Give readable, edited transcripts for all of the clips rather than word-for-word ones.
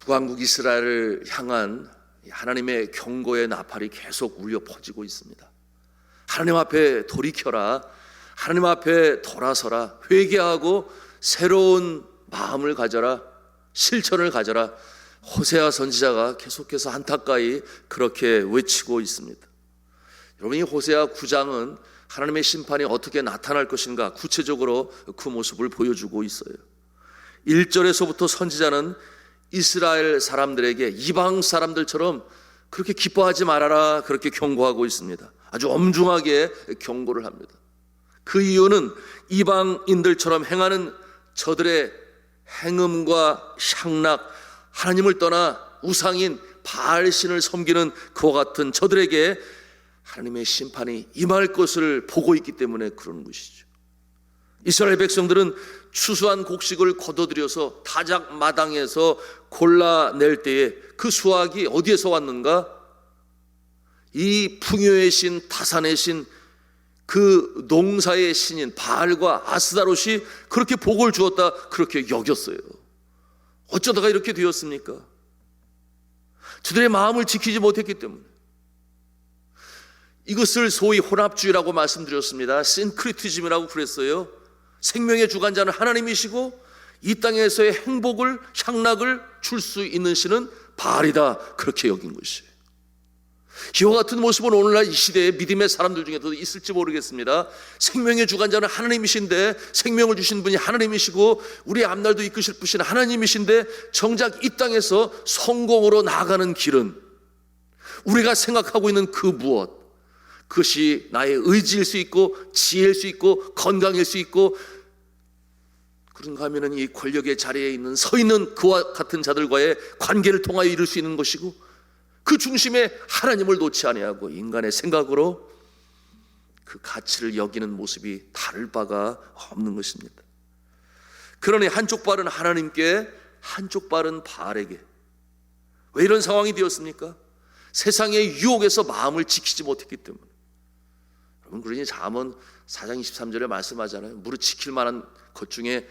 북왕국 이스라엘을 향한 하나님의 경고의 나팔이 계속 울려 퍼지고 있습니다. 하나님 앞에 돌이켜라, 하나님 앞에 돌아서라, 회개하고 새로운 마음을 가져라, 실천을 가져라. 호세아 선지자가 계속해서 안타까이 그렇게 외치고 있습니다. 여러분, 이 호세아 9장은 하나님의 심판이 어떻게 나타날 것인가 구체적으로 그 모습을 보여주고 있어요. 1절에서부터 선지자는 이스라엘 사람들에게 이방 사람들처럼 그렇게 기뻐하지 말아라, 그렇게 경고하고 있습니다. 아주 엄중하게 경고를 합니다. 그 이유는 이방인들처럼 행하는 저들의 행음과 향락, 하나님을 떠나 우상인 바알신을 섬기는 그와 같은 저들에게 하나님의 심판이 임할 것을 보고 있기 때문에 그런 것이죠. 이스라엘 백성들은 추수한 곡식을 거둬들여서 타작 마당에서 골라낼 때에 그 수확이 어디에서 왔는가? 이 풍요의 신, 다산의 신, 그 농사의 신인 바알과 아스다롯이 그렇게 복을 주었다, 그렇게 여겼어요. 어쩌다가 이렇게 되었습니까? 저들의 마음을 지키지 못했기 때문에. 이것을 소위 혼합주의라고 말씀드렸습니다. 신크리티즘이라고 그랬어요. 생명의 주관자는 하나님이시고 이 땅에서의 행복을, 향락을 줄 수 있는 신은 바알이다, 그렇게 여긴 것이에요. 이와 같은 모습은 오늘날 이 시대의 믿음의 사람들 중에도 있을지 모르겠습니다. 생명의 주관자는 하나님이신데, 생명을 주신 분이 하나님이시고 우리의 앞날도 이끄실 분이 하나님이신데, 정작 이 땅에서 성공으로 나아가는 길은 우리가 생각하고 있는 그 무엇, 그것이 나의 의지일 수 있고 지혜일 수 있고 건강일 수 있고, 그런가 하면 이 권력의 자리에 서 있는 그와 같은 자들과의 관계를 통하여 이룰 수 있는 것이고, 그 중심에 하나님을 놓지 아니하고 인간의 생각으로 그 가치를 여기는 모습이 다를 바가 없는 것입니다. 그러니 한쪽 발은 하나님께, 한쪽 발은 바알에게. 왜 이런 상황이 되었습니까? 세상의 유혹에서 마음을 지키지 못했기 때문에. 여러분, 그러니 잠언 4장 23절에 말씀하잖아요. 무릇 지킬 만한 것 중에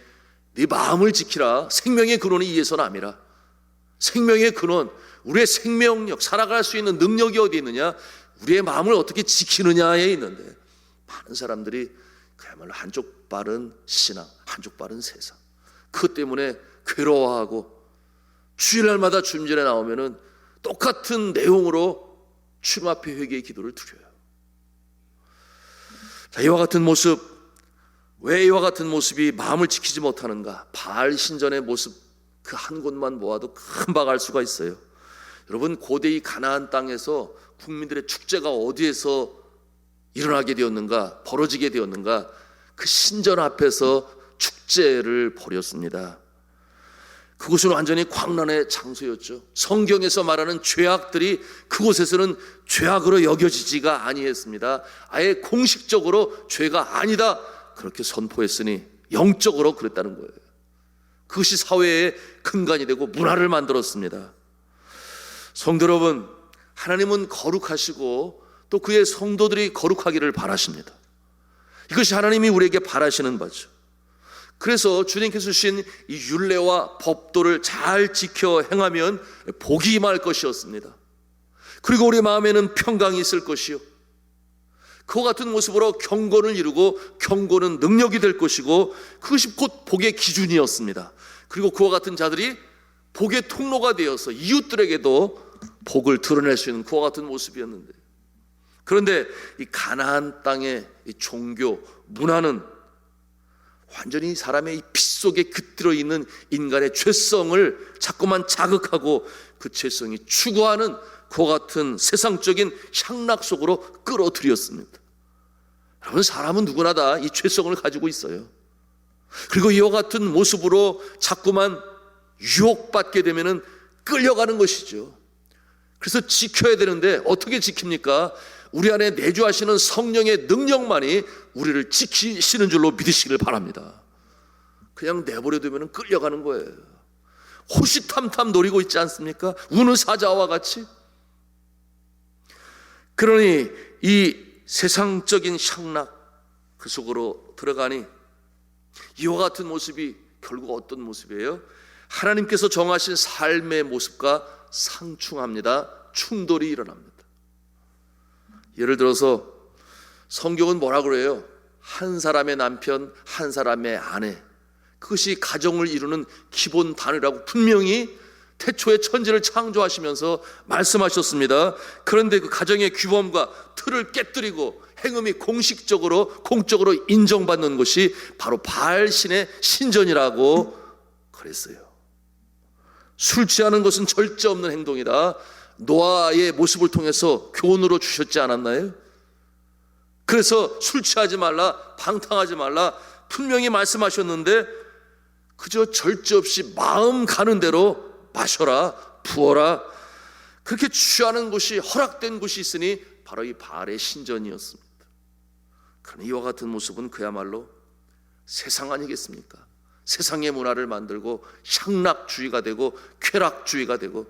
네 마음을 지키라. 생명의 근원이 이에서 남이라. 생명의 근원, 우리의 생명력, 살아갈 수 있는 능력이 어디 있느냐? 우리의 마음을 어떻게 지키느냐에 있는데, 많은 사람들이 그야말로 한쪽 발은 신앙, 한쪽 발은 세상. 그것 때문에 괴로워하고 주일날마다 주님전에 나오면은 똑같은 내용으로 주님 앞에 회개의 기도를 드려요. 자, 이와 같은 모습, 왜 이와 같은 모습이 마음을 지키지 못하는가? 바알 신전의 모습 그 한 곳만 모아도 금방 알 수가 있어요. 여러분, 고대 이 가나안 땅에서 국민들의 축제가 어디에서 일어나게 되었는가, 벌어지게 되었는가? 그 신전 앞에서 축제를 벌였습니다. 그곳은 완전히 광란의 장소였죠. 성경에서 말하는 죄악들이 그곳에서는 죄악으로 여겨지지가 아니했습니다. 아예 공식적으로 죄가 아니다, 그렇게 선포했으니 영적으로 그랬다는 거예요. 그것이 사회의 근간이 되고 문화를 만들었습니다. 성도 여러분, 하나님은 거룩하시고 또 그의 성도들이 거룩하기를 바라십니다. 이것이 하나님이 우리에게 바라시는 바죠. 그래서 주님께서 주신 이 율례와 법도를 잘 지켜 행하면 복이 임할 것이었습니다. 그리고 우리 마음에는 평강이 있을 것이요, 그와 같은 모습으로 경건을 이루고 경건은 능력이 될 것이고, 그것이 곧 복의 기준이었습니다. 그리고 그와 같은 자들이 복의 통로가 되어서 이웃들에게도 복을 드러낼 수 있는 그와 같은 모습이었는데, 그런데 이 가나안 땅의 이 종교 문화는 완전히 사람의 이 피 속에 깃들어 있는 인간의 죄성을 자꾸만 자극하고 그 죄성이 추구하는 그와 같은 세상적인 향락 속으로 끌어들였습니다. 여러분, 사람은 누구나 다 이 죄성을 가지고 있어요. 그리고 이와 같은 모습으로 자꾸만 유혹받게 되면은 끌려가는 것이죠. 그래서 지켜야 되는데 어떻게 지킵니까? 우리 안에 내주하시는 성령의 능력만이 우리를 지키시는 줄로 믿으시길 바랍니다. 그냥 내버려두면 끌려가는 거예요. 호시탐탐 노리고 있지 않습니까? 우는 사자와 같이. 그러니 이 세상적인 향락 그 속으로 들어가니 이와 같은 모습이 결국 어떤 모습이에요? 하나님께서 정하신 삶의 모습과 상충합니다. 충돌이 일어납니다. 예를 들어서 성경은 뭐라 그래요? 한 사람의 남편, 한 사람의 아내, 그것이 가정을 이루는 기본 단위라고 분명히 태초에 천지를 창조하시면서 말씀하셨습니다. 그런데 그 가정의 규범과 틀을 깨뜨리고 행음이 공적으로 인정받는 것이 바로 바알신의 신전이라고 그랬어요. 술 취하는 것은 절제 없는 행동이다. 노아의 모습을 통해서 교훈으로 주셨지 않았나요? 그래서 술 취하지 말라, 방탕하지 말라 분명히 말씀하셨는데 그저 절제 없이 마음 가는 대로 마셔라, 부어라, 그렇게 취하는 곳이 허락된 곳이 있으니 바로 이 바알의 신전이었습니다. 그러나 이와 같은 모습은 그야말로 세상 아니겠습니까? 세상의 문화를 만들고 향락주의가 되고 쾌락주의가 되고,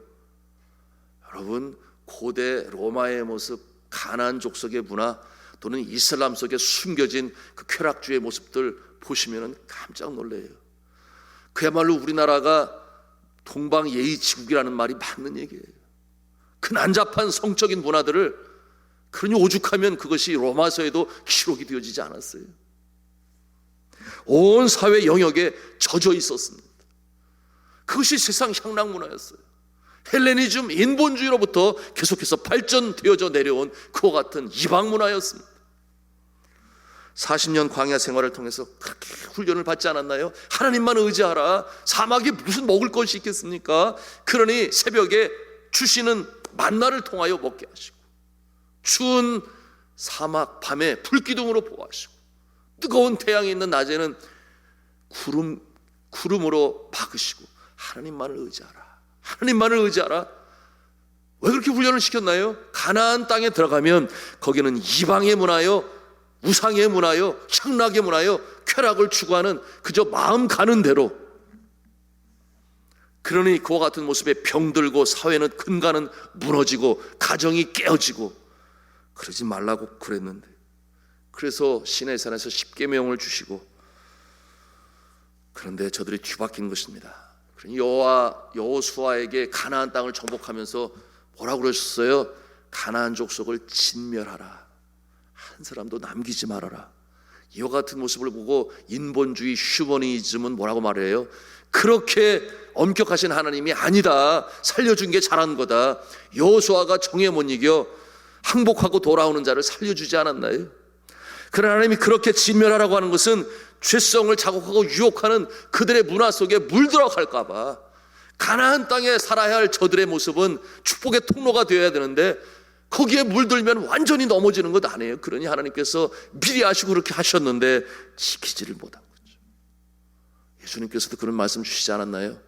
여러분 고대 로마의 모습, 가나안 족속의 문화 또는 이슬람 속에 숨겨진 그 쾌락주의의 모습들 보시면 깜짝 놀래요. 그야말로 우리나라가 동방예의지국이라는 말이 맞는 얘기예요. 그 난잡한 성적인 문화들을, 그러니 오죽하면 그것이 로마서에도 기록이 되어지지 않았어요. 온 사회 영역에 젖어 있었습니다. 그것이 세상 향락 문화였어요. 헬레니즘, 인본주의로부터 계속해서 발전되어져 내려온 그와 같은 이방 문화였습니다. 40년 광야 생활을 통해서 그렇게 훈련을 받지 않았나요? 하나님만 의지하라. 사막에 무슨 먹을 것이 있겠습니까? 그러니 새벽에 주시는 만나를 통하여 먹게 하시고, 추운 사막 밤에 불기둥으로 보호하시고, 뜨거운 태양이 있는 낮에는 구름으로 막으시고, 하나님만을 의지하라. 하나님만을 의지하라. 왜 그렇게 훈련을 시켰나요? 가나안 땅에 들어가면 거기는 이방의 문화요, 우상의 문화요, 향락의 문화요, 쾌락을 추구하는 그저 마음 가는 대로. 그러니 그와 같은 모습에 병들고 사회는 근간은 무너지고 가정이 깨어지고, 그러지 말라고 그랬는데, 그래서 시내산에서 십계명을 주시고, 그런데 저들이 뒤바뀐 것입니다. 여호수아에게 가나안 땅을 정복하면서 뭐라고 그러셨어요? 가나안 족속을 진멸하라, 한 사람도 남기지 말아라. 이와 같은 모습을 보고 인본주의 휴머니즘은 뭐라고 말해요? 그렇게 엄격하신 하나님이 아니다, 살려준 게 잘한 거다. 여호수아가 정에 못 이겨 항복하고 돌아오는 자를 살려주지 않았나요? 그러나 하나님이 그렇게 진멸하라고 하는 것은 죄성을 자극하고 유혹하는 그들의 문화 속에 물들어갈까 봐. 가나안 땅에 살아야 할 저들의 모습은 축복의 통로가 되어야 되는데 거기에 물들면 완전히 넘어지는 것 아니에요. 그러니 하나님께서 미리 아시고 그렇게 하셨는데 지키지를 못한 거죠. 예수님께서도 그런 말씀 주시지 않았나요?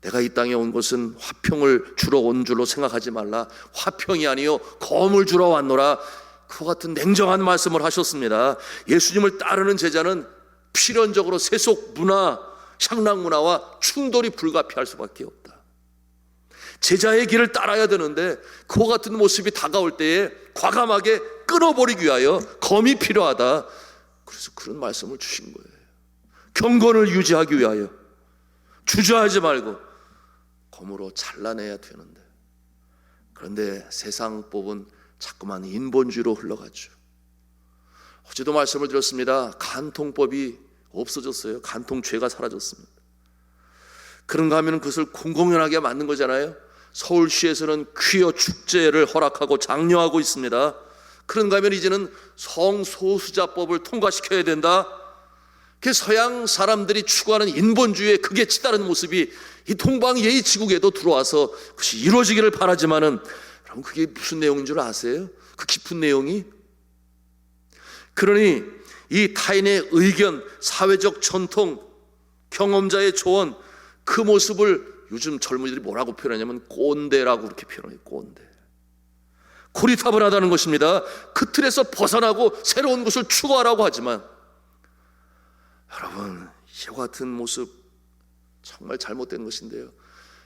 내가 이 땅에 온 것은 화평을 주러 온 줄로 생각하지 말라. 화평이 아니요 검을 주러 왔노라. 그와 같은 냉정한 말씀을 하셨습니다. 예수님을 따르는 제자는 필연적으로 세속 문화, 향락 문화와 충돌이 불가피할 수밖에 없다. 제자의 길을 따라야 되는데 그와 같은 모습이 다가올 때에 과감하게 끊어버리기 위하여 검이 필요하다. 그래서 그런 말씀을 주신 거예요. 경건을 유지하기 위하여 주저하지 말고 검으로 잘라내야 되는데, 그런데 세상 법은 자꾸만 인본주의로 흘러가죠. 어제도 말씀을 드렸습니다. 간통법이 없어졌어요. 간통죄가 사라졌습니다. 그런가 하면 그것을 공공연하게 만든 거잖아요. 서울시에서는 퀴어 축제를 허락하고 장려하고 있습니다. 그런가 하면 이제는 성소수자법을 통과시켜야 된다. 그 서양 사람들이 추구하는 인본주의의 극에 치달은 모습이 이 동방예의지국에도 들어와서 그것이 이루어지기를 바라지만은, 여러분 그게 무슨 내용인 줄 아세요? 그 깊은 내용이? 그러니 이 타인의 의견, 사회적 전통, 경험자의 조언, 그 모습을 요즘 젊은이들이 뭐라고 표현하냐면 꼰대라고 그렇게 표현해요. 꼰대. 고리타분하다는 것입니다. 그 틀에서 벗어나고 새로운 것을 추구하라고 하지만, 여러분 이와 같은 모습 정말 잘못된 것인데요.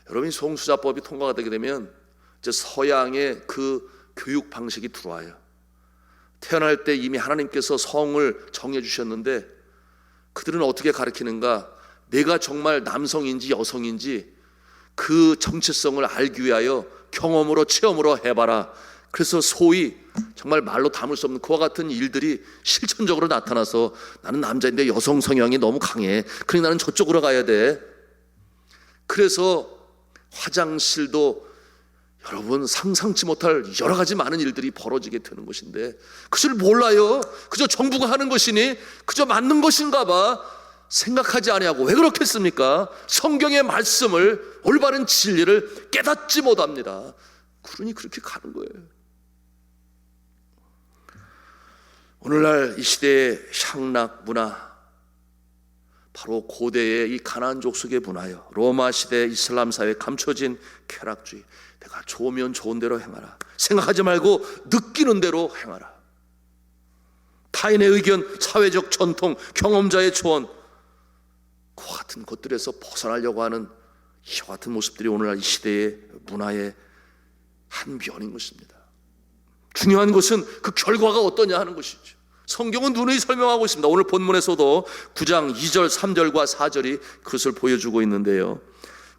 여러분이 성수자법이 통과가 되게 되면 이제 서양의 그 교육 방식이 들어와요. 태어날 때 이미 하나님께서 성을 정해 주셨는데 그들은 어떻게 가르치는가? 내가 정말 남성인지 여성인지 그 정체성을 알기 위하여 경험으로 체험으로 해봐라. 그래서 소위 정말 말로 담을 수 없는 그와 같은 일들이 실천적으로 나타나서 나는 남자인데 여성 성향이 너무 강해. 그러니 나는 저쪽으로 가야 돼. 그래서 화장실도 여러분 상상치 못할 여러 가지 많은 일들이 벌어지게 되는 것인데 그것을 몰라요. 그저 정부가 하는 것이니 그저 맞는 것인가 봐 생각하지 아니하고 왜 그렇겠습니까? 성경의 말씀을 올바른 진리를 깨닫지 못합니다. 그러니 그렇게 가는 거예요. 오늘날 이 시대의 향락 문화, 바로 고대의 이 가나안 족속의 문화요, 로마 시대 이슬람 사회에 감춰진 쾌락주의. 내가 좋으면 좋은 대로 행하라. 생각하지 말고 느끼는 대로 행하라. 타인의 의견, 사회적 전통, 경험자의 조언, 그와 같은 것들에서 벗어나려고 하는 이와 같은 모습들이 오늘날 이 시대의 문화의 한 면인 것입니다. 중요한 것은 그 결과가 어떠냐 하는 것이죠. 성경은 누누이 설명하고 있습니다. 오늘 본문에서도 9장 2절 3절과 4절이 그것을 보여주고 있는데요,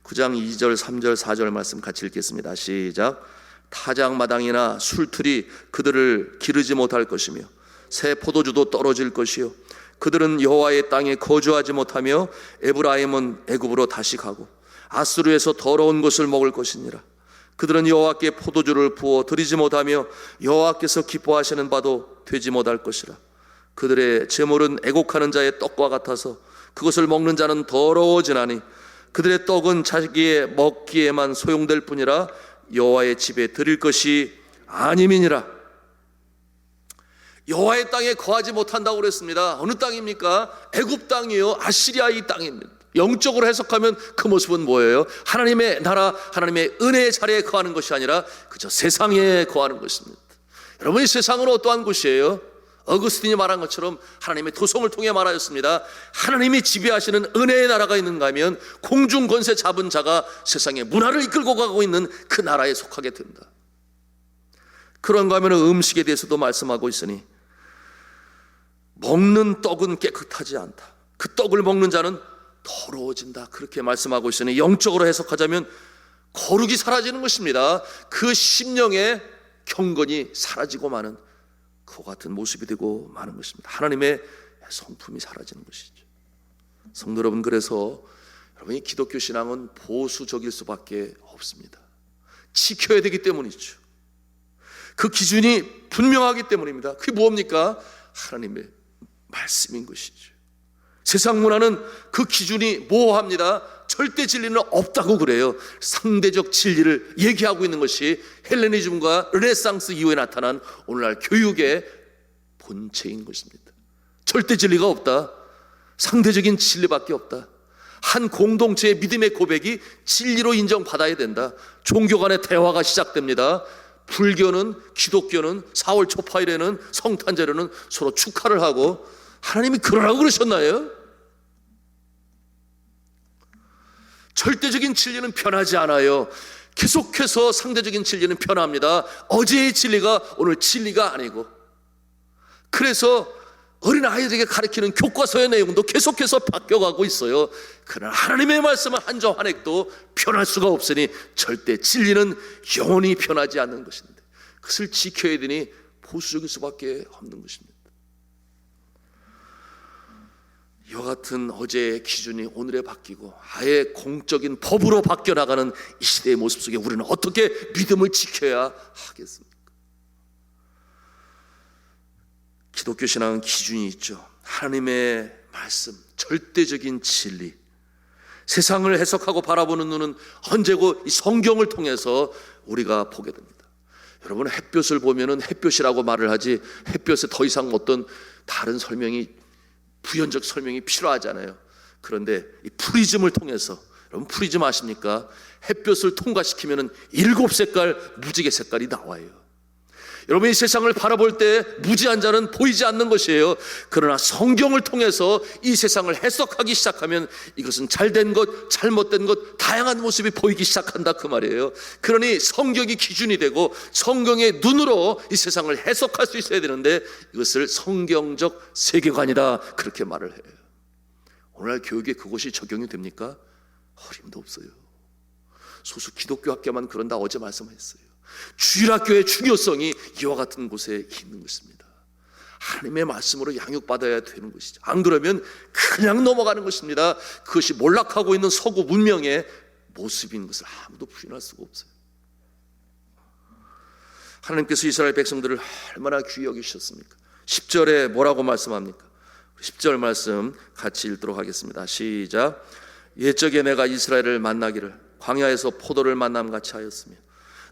9장 2절 3절 4절 말씀 같이 읽겠습니다. 시작. 타작마당이나 술틀이 그들을 기르지 못할 것이며 새 포도주도 떨어질 것이요 그들은 여호와의 땅에 거주하지 못하며 에브라임은 애굽으로 다시 가고 아수르에서 더러운 것을 먹을 것이니라. 그들은 여호와께 포도주를 부어 드리지 못하며 여호와께서 기뻐하시는 바도 되지 못할 것이라. 그들의 제물은 애곡하는 자의 떡과 같아서 그것을 먹는 자는 더러워지나니 그들의 떡은 자기의 먹기에만 소용될 뿐이라 여호와의 집에 드릴 것이 아님이니라. 여호와의 땅에 거하지 못한다고 그랬습니다. 어느 땅입니까? 애굽 땅이요, 아시리아의 땅입니다. 영적으로 해석하면 그 모습은 뭐예요? 하나님의 나라, 하나님의 은혜의 자리에 거하는 것이 아니라 그저 세상에 거하는 것입니다. 여러분, 이 세상은 어떠한 곳이에요? 어거스틴이 말한 것처럼 하나님의 도성을 통해 말하였습니다. 하나님이 지배하시는 은혜의 나라가 있는가 하면 공중 권세 잡은 자가 세상의 문화를 이끌고 가고 있는 그 나라에 속하게 된다. 그런가 하면 음식에 대해서도 말씀하고 있으니 먹는 떡은 깨끗하지 않다. 그 떡을 먹는 자는 더러워진다. 그렇게 말씀하고 있으니 영적으로 해석하자면 거룩이 사라지는 것입니다. 그 심령의 경건이 사라지고 마는 그와 같은 모습이 되고 마는 것입니다. 하나님의 성품이 사라지는 것이죠. 성도 여러분, 그래서 여러분이 기독교 신앙은 보수적일 수밖에 없습니다. 지켜야 되기 때문이죠. 그 기준이 분명하기 때문입니다. 그게 뭡니까? 하나님의 말씀인 것이죠. 세상 문화는 그 기준이 모호합니다. 절대 진리는 없다고 그래요. 상대적 진리를 얘기하고 있는 것이 헬레니즘과 르네상스 이후에 나타난 오늘날 교육의 본체인 것입니다. 절대 진리가 없다. 상대적인 진리밖에 없다. 한 공동체의 믿음의 고백이 진리로 인정받아야 된다. 종교 간의 대화가 시작됩니다. 불교는, 기독교는 4월 초파일에는, 성탄절에는 서로 축하를 하고, 하나님이 그러라고 그러셨나요? 절대적인 진리는 변하지 않아요. 계속해서 상대적인 진리는 변합니다. 어제의 진리가 오늘 진리가 아니고, 그래서 어린아이들에게 가르치는 교과서의 내용도 계속해서 바뀌어가고 있어요. 그러나 하나님의 말씀은 한 점 한 획도 변할 수가 없으니 절대 진리는 영원히 변하지 않는 것인데 그것을 지켜야 되니 보수적일 수밖에 없는 것입니다. 이와 같은 어제의 기준이 오늘에 바뀌고 아예 공적인 법으로 바뀌어 나가는 이 시대의 모습 속에 우리는 어떻게 믿음을 지켜야 하겠습니까? 기독교 신앙은 기준이 있죠. 하나님의 말씀, 절대적인 진리. 세상을 해석하고 바라보는 눈은 언제고 이 성경을 통해서 우리가 보게 됩니다. 여러분, 햇볕을 보면은 햇볕이라고 말을 하지 햇볕에 더 이상 어떤 다른 설명이, 부연적 설명이 필요하잖아요. 그런데 이 프리즘을 통해서, 여러분 프리즘 아십니까? 햇볕을 통과시키면은 7색깔 무지개 색깔이 나와요. 여러분, 이 세상을 바라볼 때 무지한 자는 보이지 않는 것이에요. 그러나 성경을 통해서 이 세상을 해석하기 시작하면 이것은 잘된 것, 잘못된 것, 다양한 모습이 보이기 시작한다 그 말이에요. 그러니 성경이 기준이 되고 성경의 눈으로 이 세상을 해석할 수 있어야 되는데 이것을 성경적 세계관이다 그렇게 말을 해요. 오늘날 교육에 그것이 적용이 됩니까? 어림도 없어요. 소수 기독교 학교만 그런다 어제 말씀했어요. 주일학교의 중요성이 이와 같은 곳에 있는 것입니다. 하나님의 말씀으로 양육받아야 되는 것이죠. 안 그러면 그냥 넘어가는 것입니다. 그것이 몰락하고 있는 서구 문명의 모습인 것을 아무도 부인할 수가 없어요. 하나님께서 이스라엘 백성들을 얼마나 귀히 여기셨습니까? 10절에 뭐라고 말씀합니까? 10절 말씀 같이 읽도록 하겠습니다. 시작. 옛적에 내가 이스라엘을 만나기를 광야에서 포도를 만남같이 하였으며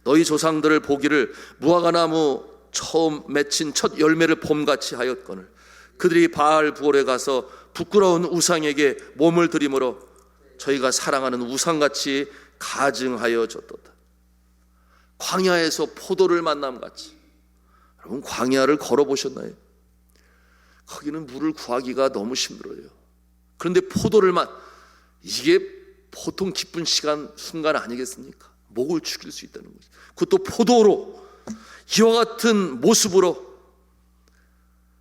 너희 조상들을 보기를 무화과나무 처음 맺힌 첫 열매를 봄같이 하였거늘 그들이 바알 부올에 가서 부끄러운 우상에게 몸을 들이므로 저희가 사랑하는 우상같이 가증하여 졌도다. 광야에서 포도를 만남같이. 여러분 광야를 걸어보셨나요? 거기는 물을 구하기가 너무 힘들어요. 그런데 이게 보통 기쁜 순간 아니겠습니까? 목을 죽일 수 있다는 거죠. 그것도 포도로 이와 같은 모습으로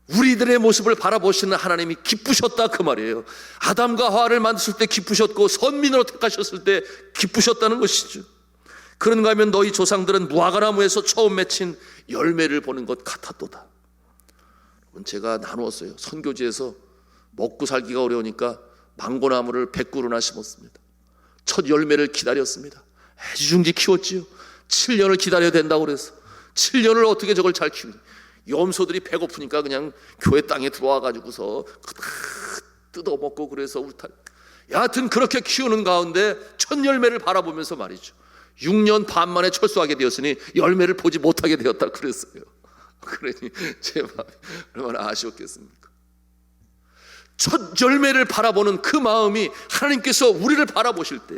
우리들의 모습을 바라보시는 하나님이 기쁘셨다 그 말이에요. 아담과 하와를 만드실 때 기쁘셨고 선민으로 택하셨을 때 기쁘셨다는 것이죠. 그런가 하면 너희 조상들은 무화과나무에서 처음 맺힌 열매를 보는 것 같았도다. 제가 나누었어요. 선교지에서 먹고 살기가 어려우니까 망고나무를 100그루나 심었습니다. 첫 열매를 기다렸습니다. 애지중지 키웠지요. 7년을 기다려야 된다고 그래서 7년을 어떻게 저걸 잘 키우니 염소들이 배고프니까 그냥 교회 땅에 들어와 가지고서 뜯어먹고 그래서 울탈. 여하튼 그렇게 키우는 가운데 첫 열매를 바라보면서 말이죠. 6년 반 만에 철수하게 되었으니 열매를 보지 못하게 되었다 그랬어요. 그러니 제 마음이 얼마나 아쉬웠겠습니까? 첫 열매를 바라보는 그 마음이 하나님께서 우리를 바라보실 때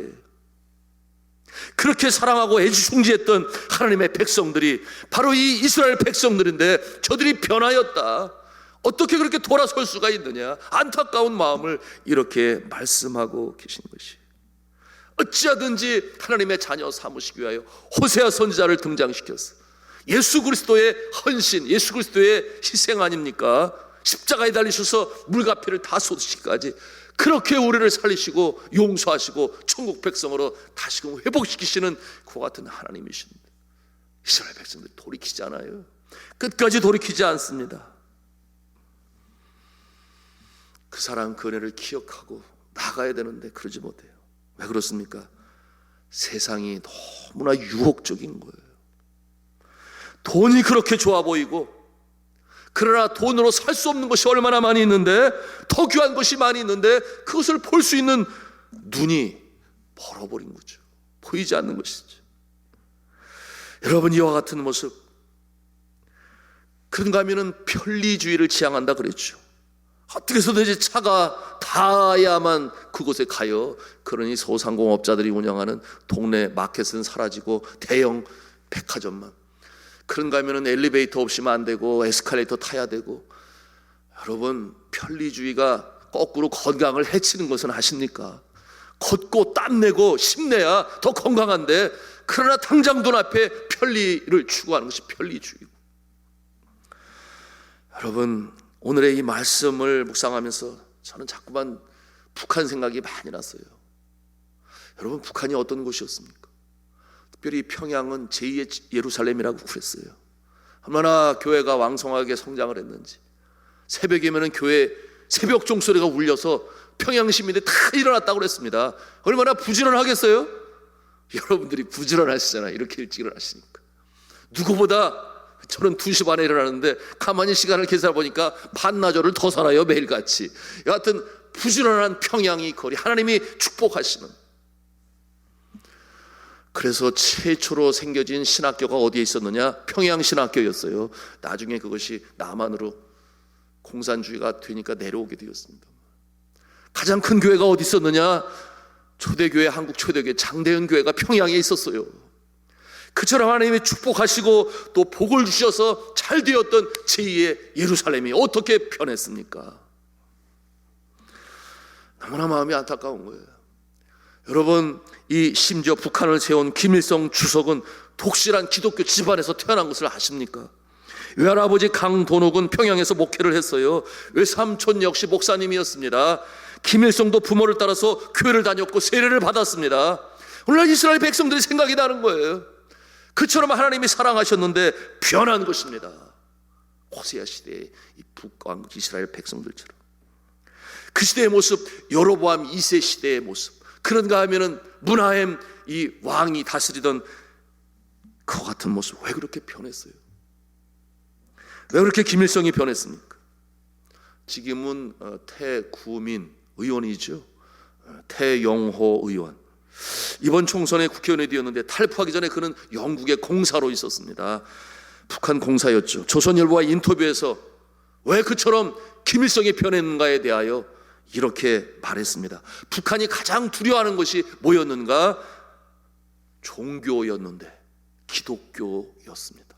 그렇게 사랑하고 애지중지했던 하나님의 백성들이 바로 이 이스라엘 백성들인데 저들이 변하였다. 어떻게 그렇게 돌아설 수가 있느냐. 안타까운 마음을 이렇게 말씀하고 계신 것이 어찌하든지 하나님의 자녀 삼으시기 위하여 호세아 선지자를 등장시켰어. 예수 그리스도의 헌신, 예수 그리스도의 희생 아닙니까? 십자가에 달리셔서 물가피를 다 쏟으시기까지 그렇게 우리를 살리시고 용서하시고 천국 백성으로 다시금 회복시키시는 그와 같은 하나님이신데 이스라엘 백성들이 돌이키지 않아요. 끝까지 돌이키지 않습니다. 그 사랑 그 은혜를 기억하고 나가야 되는데 그러지 못해요. 왜 그렇습니까? 세상이 너무나 유혹적인 거예요. 돈이 그렇게 좋아 보이고 그러나 돈으로 살 수 없는 것이 얼마나 많이 있는데 더 귀한 것이 많이 있는데 그것을 볼 수 있는 눈이 멀어버린 거죠. 보이지 않는 것이죠. 여러분 이와 같은 모습 그런가 하면은 편리주의를 지향한다 그랬죠. 어떻게 해서든지 차가 닿아야만 그곳에 가요. 그러니 소상공업자들이 운영하는 동네 마켓은 사라지고 대형 백화점만. 그런가 하면 엘리베이터 없이면 안 되고 에스컬레이터 타야 되고. 여러분 편리주의가 거꾸로 건강을 해치는 것은 아십니까? 걷고 땀내고 힘내야 더 건강한데 그러나 당장 눈앞에 편리를 추구하는 것이 편리주의고. 여러분 오늘의 이 말씀을 묵상하면서 저는 자꾸만 북한 생각이 많이 났어요. 여러분 북한이 어떤 곳이었습니까? 특별히 평양은 제2의 예루살렘이라고 그랬어요. 얼마나 교회가 왕성하게 성장을 했는지. 새벽이면 교회 새벽 종소리가 울려서 평양 시민들이 다 일어났다고 그랬습니다. 얼마나 부지런하겠어요? 여러분들이 부지런하시잖아요. 이렇게 일찍 일어나시니까. 누구보다 저는 2시 반에 일어나는데 가만히 시간을 계산해 보니까 반나절을 더 살아요. 매일같이. 여하튼 부지런한 평양이 거리 하나님이 축복하시는. 그래서 최초로 생겨진 신학교가 어디에 있었느냐? 평양 신학교였어요. 나중에 그것이 남한으로 공산주의가 되니까 내려오게 되었습니다. 가장 큰 교회가 어디 있었느냐? 초대교회, 한국 초대교회 장대현 교회가 평양에 있었어요. 그처럼 하나님이 축복하시고 또 복을 주셔서 잘 되었던 제2의 예루살렘이 어떻게 변했습니까? 너무나 마음이 안타까운 거예요. 여러분 이 심지어 북한을 세운 김일성 주석은 독실한 기독교 집안에서 태어난 것을 아십니까? 외할아버지 강도녹은 평양에서 목회를 했어요. 외삼촌 역시 목사님이었습니다. 김일성도 부모를 따라서 교회를 다녔고 세례를 받았습니다. 오늘날 이스라엘 백성들이 생각이 나는 거예요. 그처럼 하나님이 사랑하셨는데 변한 것입니다. 호세아 시대의 이 북왕국 이스라엘 백성들처럼. 그 시대의 모습, 여로보암 2세 시대의 모습. 그런가 하면은 문하엠 이 왕이 다스리던 그와 같은 모습. 왜 그렇게 변했어요? 왜 그렇게 김일성이 변했습니까? 지금은 태구민 의원이죠. 태영호 의원. 이번 총선에 국회의원이 되었는데 탈푸하기 전에 그는 영국의 공사로 있었습니다. 북한 공사였죠. 조선일보와 인터뷰에서 왜 그처럼 김일성이 변했는가에 대하여 이렇게 말했습니다. 북한이 가장 두려워하는 것이 뭐였는가? 종교였는데 기독교였습니다.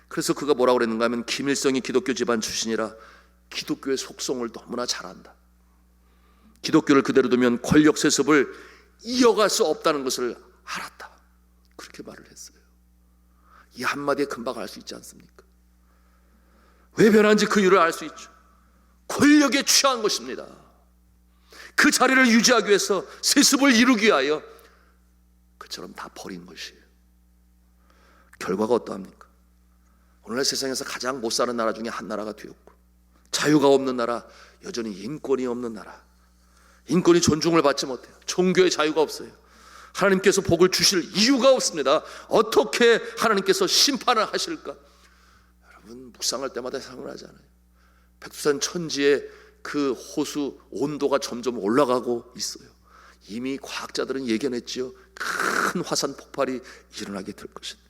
그래서 그가 뭐라고 그랬는가 하면 김일성이 기독교 집안 출신이라 기독교의 속성을 너무나 잘 안다. 기독교를 그대로 두면 권력 세습을 이어갈 수 없다는 것을 알았다. 그렇게 말을 했어요. 이 한마디에 금방 알 수 있지 않습니까? 왜 변한지 그 이유를 알 수 있죠. 권력에 취한 것입니다. 그 자리를 유지하기 위해서 세습을 이루기 위하여 그처럼 다 버린 것이에요. 결과가 어떠합니까? 오늘날 세상에서 가장 못 사는 나라 중에 한 나라가 되었고, 자유가 없는 나라, 여전히 인권이 없는 나라, 인권이 존중을 받지 못해요. 종교의 자유가 없어요. 하나님께서 복을 주실 이유가 없습니다. 어떻게 하나님께서 심판을 하실까? 여러분, 묵상할 때마다 생각을 하잖아요. 백두산 천지의 그 호수 온도가 점점 올라가고 있어요. 이미 과학자들은 예견했지요. 큰 화산 폭발이 일어나게 될 것입니다.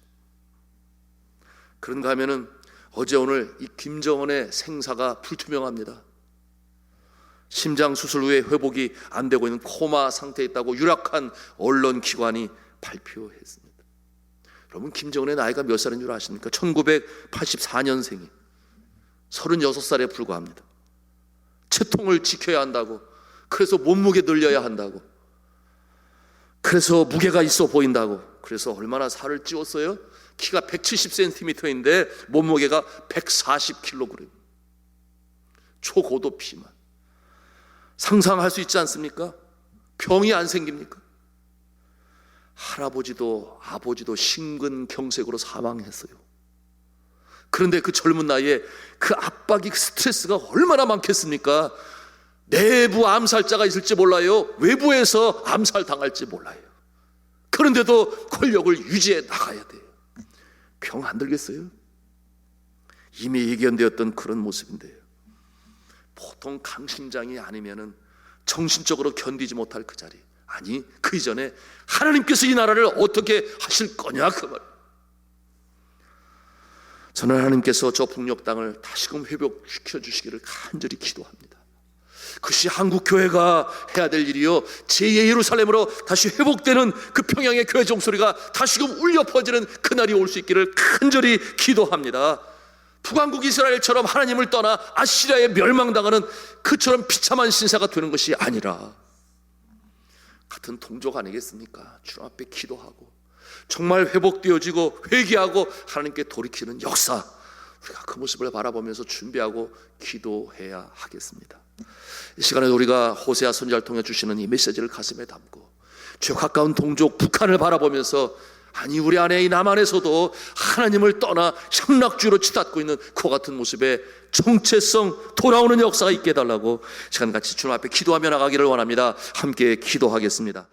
그런가 하면은 어제 오늘 이 김정은의 생사가 불투명합니다. 심장 수술 후에 회복이 안 되고 있는 코마 상태에 있다고 유력한 언론 기관이 발표했습니다. 여러분, 김정은의 나이가 몇 살인 줄 아십니까? 1984년생이 36살에 불과합니다. 체통을 지켜야 한다고, 그래서 몸무게 늘려야 한다고, 그래서 무게가 있어 보인다고, 그래서 얼마나 살을 찌웠어요? 키가 170cm인데 몸무게가 140kg, 초고도 비만. 상상할 수 있지 않습니까? 병이 안 생깁니까? 할아버지도 아버지도 심근경색으로 사망했어요. 그런데 그 젊은 나이에 그 압박이, 스트레스가 얼마나 많겠습니까? 내부 암살자가 있을지 몰라요. 외부에서 암살당할지 몰라요. 그런데도 권력을 유지해 나가야 돼요. 병 안 들겠어요? 이미 예견되었던 그런 모습인데요. 보통 강심장이 아니면은 정신적으로 견디지 못할 그 자리, 아니 그 이전에 하나님께서 이 나라를 어떻게 하실 거냐, 그 말. 저는 하나님께서 저 북녘 땅을 다시금 회복시켜 주시기를 간절히 기도합니다. 그것이 한국 교회가 해야 될 일이요, 제2의 예루살렘으로 다시 회복되는 그 평양의 교회 종소리가 다시금 울려 퍼지는 그날이 올 수 있기를 간절히 기도합니다. 북왕국 이스라엘처럼 하나님을 떠나 아시리아에 멸망당하는 그처럼 비참한 신세가 되는 것이 아니라 같은 동족 아니겠습니까? 주님 앞에 기도하고 정말 회복되어지고 회개하고 하나님께 돌이키는 역사, 우리가 그 모습을 바라보면서 준비하고 기도해야 하겠습니다. 이 시간에 우리가 호세아 선지자를 통해 주시는 이 메시지를 가슴에 담고 저 가까운 동족 북한을 바라보면서, 아니 우리 안에 이 남한에서도 하나님을 떠나 향락주의로 치닫고 있는 그와 같은 모습의 정체성 돌아오는 역사가 있게 해달라고 시간 같이 주님 앞에 기도하며 나가기를 원합니다. 함께 기도하겠습니다.